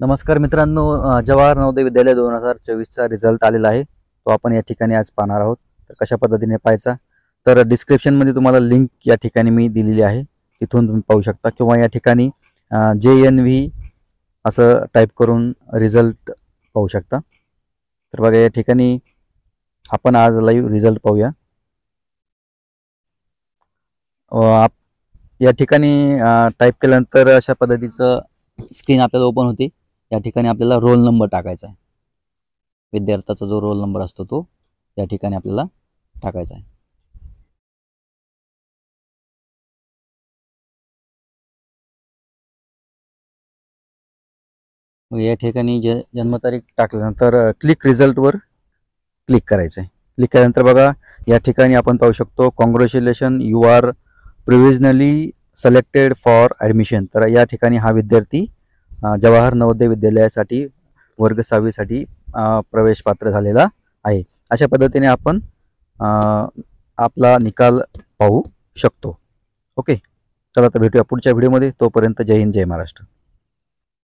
नमस्कार मित्रांनो, जवाहर नवोदय विद्यालय 2024चा रिझल्ट आलेला आहे. तो आपण या ठिकाणी आज पाहणार आहोत. तर कशा पद्धतीने पाहायचा, तर डिस्क्रिप्शनमध्ये तुम्हाला लिंक या ठिकाणी मी दिलेली आहे, तिथून तुम्ही पाहू शकता. किंवा या ठिकाणी JNV असं टाईप करून रिझल्ट पाहू शकता. तर बघा, या ठिकाणी आपण आज लाईव्ह रिझल्ट पाहूया. या ठिकाणी टाईप केल्यानंतर अशा पद्धतीचं स्क्रीन आपल्याला ओपन होते. या ठिकाणी आपल्याला रोल नंबर टाकायचा आहे. विद्यार्थ्याचा जो रोल नंबर असतो तो या ठिकाणी आपल्याला टाकायचा आहे. या ठिकाणी जन्मतारीख टाकल्यानंतर क्लिक रिझल्टवर क्लिक करायचं आहे. क्लिक केल्यानंतर बघा, या ठिकाणी आपण पाहू शकतो, congratulation, you are provisionally selected for admission. तर या ठिकाणी हा विद्यार्थी जवाहर नवोदय विद्यालयासाठी वर्ग 6वीसाठी प्रवेश पात्र झालेला आहे. अशा पद्धतीने आपण आपला निकाल पाहू शकतो. ओके, चला तर भेटूया पुढच्या व्हिडिओमध्ये. तोपर्यंत जय हिंद, जय महाराष्ट्र.